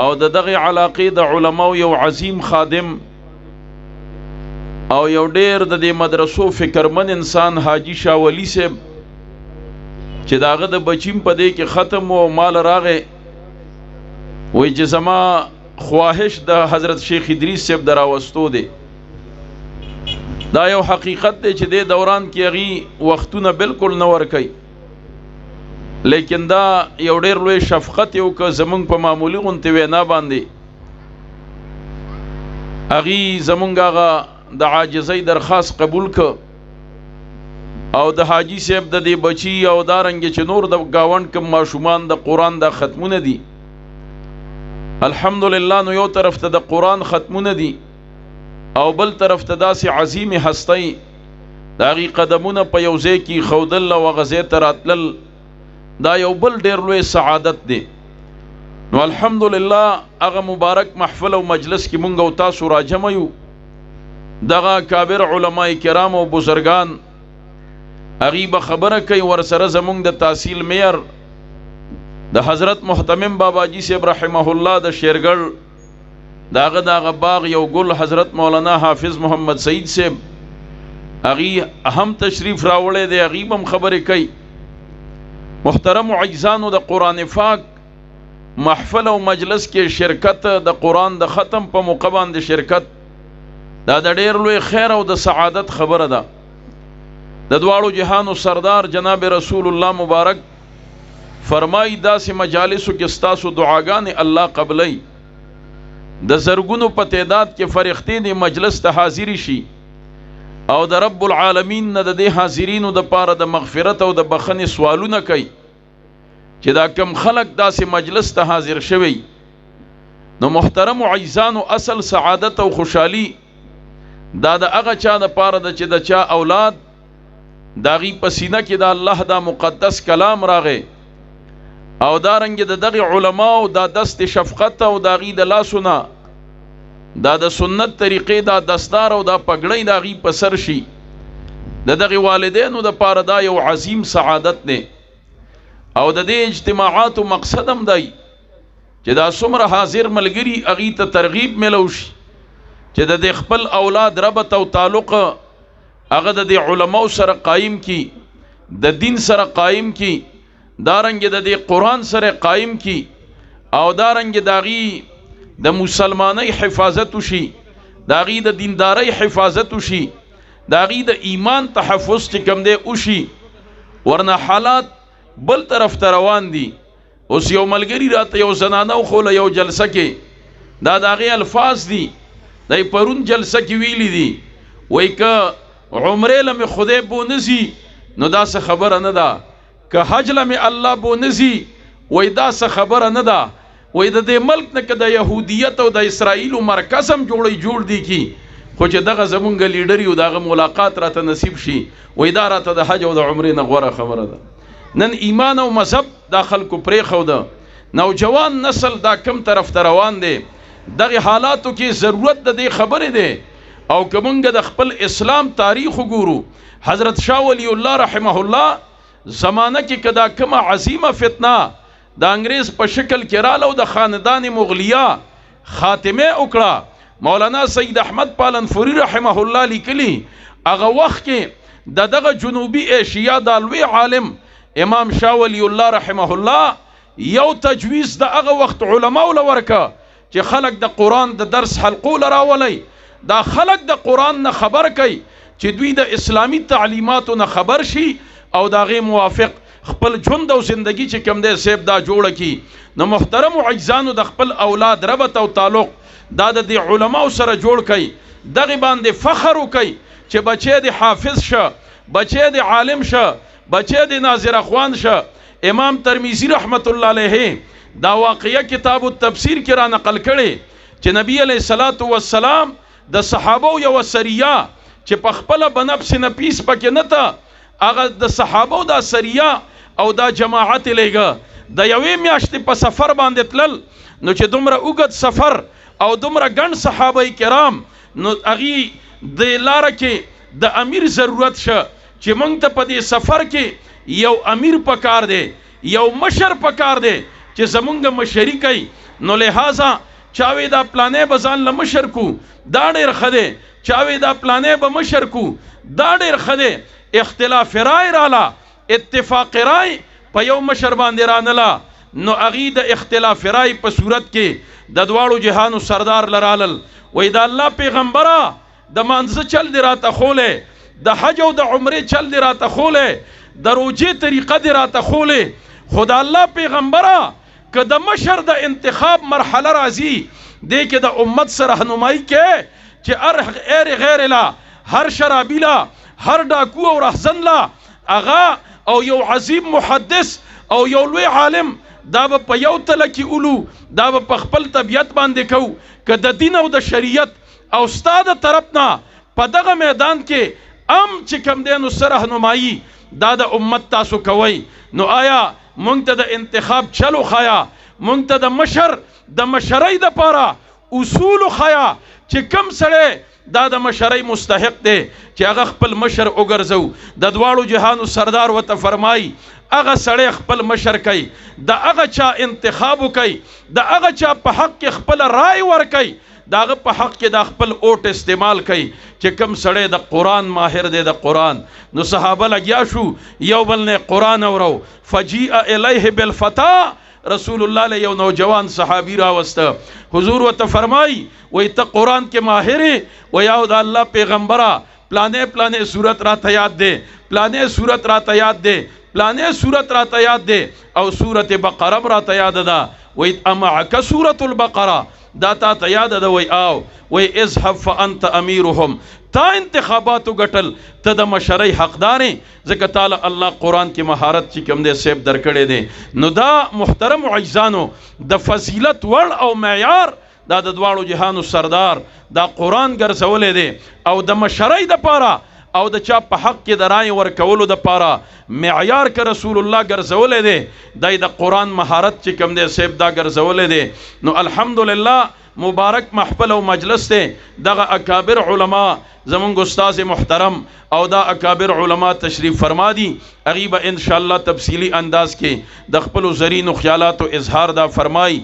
او دغه علاقې د علماو یو عظیم خادم او یو ډیر د دې مدرسو فکرمن انسان حاجی شاه ولی صاحب چې داغه د بچیم په دې کې ختم او مال راغې وای چې زما خواهش د حضرت شیخ ادریس صاحب دراوستو دی دا یو حقیقت دی چې د دوران کې هغه وختونه بالکل نه ور کوي لیکن دا یو ډیر لوی شفقت یو که زمونږ په معمولی غونته وینا باندې اغي زمونږ هغه د عاجزۍ درخواست قبول ک او د حاجی صاحب د دې بچی او دارنګ چې نور د گاوند کم ماشومان د قران د ختمونه دي الحمدلله نو یو طرف ته د قران ختمونه دي او بل طرف ته داسې عظیم هستی داغي قدمونه په یو ځای کې خودل او غزې تراتل دا یو بل ډیر لوی سعادت دی نو الحمدلله هغه مبارک محفل او مجلس کې مونږ او تاسو راجمع یو دغه کابر علماء کرام او بزرگان غیب خبره کوي ور سره زمونږ د تحصیل میر د حضرت محتمم بابا جی صاحب رحمه الله د شیرګل داغه باغ یو ګل حضرت مولانا حافظ محمد سعید صاحب اغي اهم تشریف راوړې دی غیب هم خبره کوي محترم عجزانو د قران پاک محفل او مجلس کې شرکت د قران د ختم په موقع باندې شرکت دا د ډیر لوی خیر او د سعادت خبره ده د دواړو جهانو سردار جناب رسول الله مبارک فرمای داسې مجالسو کې ستاسو دعاګانې الله قبلای د زرګونو په تعداد کې فرښتې د مجلس ته حاضر شي او د رب العالمین نه د دې حاضرینو د پاره د مغفرت او د بخنې سوالونه کوي چې دا کم خلق داسې مجلس ته حاضر شوی نو محترم عزیزانو اصل سعادت او خوشحالی دا د هغه چا د پاره د چې د چا اولاد داغي پسینه کې د الله دا مقدس کلام راغې او دارنګ د دغه علماو دا دست شفقت او داغي د لاسونه دا د سنت طریقې دا دستار او دا پګړۍ دا غي په سر شي د دغه والدینو د پاره دا یو عظیم سعادت نه او د دې اجتماعات مقصد هم دی چې دا څومره حاضر ملګری اغي ته ترغیب ملوش چې د خپل اولاد ربط او تعلق هغه د علماو سره قائم کی د دین سره قائم کی دارنګ د قرآن سره قائم کی او دارنګ داغي د مسلمانۍ حفاظت وشي داغي د دیندارۍ حفاظت وشي داغي د ایمان تحفظ چې کوم دی وشي ورنه حالات بل طرف ته روان دي اوس یو ملګری راته یو زنانه خو له یو جلسه کې دا داغي الفاظ دي دای پرون جلسه کې ویلي دي وای ک عمره لمه خدای بو نزي نو دا څه خبره نه ده ک حج لمه الله بو نزي وای دا څه خبره نه ده وای د دې ملک نه کده يهودیت او د اسرائیل مرکز هم جوړ دی کی خو چې دغه زمونږ لیډر یو دغه ملاقات راته نصیب شي وای دا راته د حج او د عمره نه غوړه خبره ده نن ایمان او مذهب داخل کو پرې خو ده نوجوان نسل دا کم طرف ته روان دي دغه حالاتو کې ضرورت د دې خبره ده او کومنګ د خپل اسلام تاریخ وګورو حضرت شاه ولی الله رحمه الله زمانہ کې کدا کومه عظیمه فتنه د انګریز په شکل کې رالو د خاندان مغلیه خاتمه وکړه مولانا سید احمد پالنفوری رحمه الله لیکلی هغه وخت کې دغه جنوبي ایشیا د لوی عالم امام شاه ولی الله رحمه الله یو تجویز د هغه وخت علماء لورکه چې خلق د قران د درس حلقو لراولي دا خلق د قران نه خبر کوي چې دوی د اسلامی تعلیماتو نه خبر شي او داغه موافق خپل ژوند او زندگی چې کوم دی سیب دا جوړ کی نو محترم عجزانو د خپل اولاد ربط او تعلق دا د علماء سره جوړ کی دغه باندې فخر وکي چې بچی د حافظ شه بچی د عالم شه بچی د ناظر اخوان شه امام ترمذی رحمت الله علیه دا واقعه کتاب التفسیر کې را نقل کړي چې نبی علیہ الصلوۃ والسلام د صحابه یو سریه چې په خپل بنفس نفیس پکې نه تا هغه د صحابه دا سریه او دا جماعت لګه د یوې میاشتې په سفر باندې تلل نو چې دومره اوږد سفر او دومره ګڼ صحابه کرام نو اغي د لار کې د امیر ضرورت شه چې مونږ ته په دې سفر کې یو امیر پکار دی یو مشر پکار دی چې زمونږ مشري کوي نو لہذا چاوي دا پلانې بزان لمشر کو دا ډېر خده چاوي دا پلانې به مشر کو دا ډېر خده اختلاف رائے رالا اتفاق رائے په یو مشر باندې رانلا نو اغي د اختلاف رائے په صورت کې د دواړو جهانو سردار لرالل وې دا الله پیغمبره د مانځ چل دی راته خوله د حج او د عمره چل دی راته خوله د روجه طریقه دی راته خوله خدا الله پیغمبره که د مشر د انتخاب مرحله راځي دې کې د امت سره رهنمایي کې چې غیر لا هر شرابی لا هر ډاکو او رهزن لا اغا او یو عظیم محدث او یو لوی عالم دا په یو تل کې اولو دا په خپل طبيعت باندې کو که د دین او د شریعت او استاد طرفنا په دغه میدان کې چې کم دینو سره رهنمایي دا د امت تاسو کوي نو آیا مونږ ته د انتخاب چلو خایا مونږ ته د مشر د مشرۍ د پاره اصول خایا چې کم سره دا د مشرۍ مستحق دی چې هغه خپل مشر وګرځو د دواړو جهانو سردار وته فرمای هغه سړی خپل مشر کوي د هغه چا انتخاب کوي د هغه چا په حق کې خپل رائے ور کوي داغه په حق کې د خپل اوټ استعمال کوي چې کم سړی د قران ماهر دی د قران نو صحابه لګیا شو یو بل نه قران اورو فجيء الیه بالفتا رسول الله له یو نوجوان صحابي راوسته حضور وته فرمای وای ته قران کې ماهر و یا د الله پیغمبره پلانې صورت را ته یاد دی پلانې صورت را ته یاد دی پلانې صورت را ته یاد دی او سورته بقره را ته یاد ده وای امعک سورۃ البقره دا تا یاد ده وای آو وای اذهب فانت امیرهم تا انتخاباتو غټل ته د مشرۍ حقدارې ځکه تعالی الله قران کې مهارت چې کوم دې سیب درکړې دي نو دا محترم عزیزانو د فضیلت ور او معیار دا د دواړو جهانو سردار دا قران ګرځولې دي او د مشرۍ د پاره او د چا په حق کې د رائے ور کولو د پاره معیار ک رسول الله ګرځولې دي د قران مهارت چې کوم دې سیب دا ګرځولې دي نو الحمدلله مبارک محفل او مجلس ته دغه اکابر علما زمونږ استاد محترم او دا اکابر علما تشریف فرما دي غیبه ان شاء الله تفصیلی انداز کې د خپل زرین خیالات او اظهار دا فرمای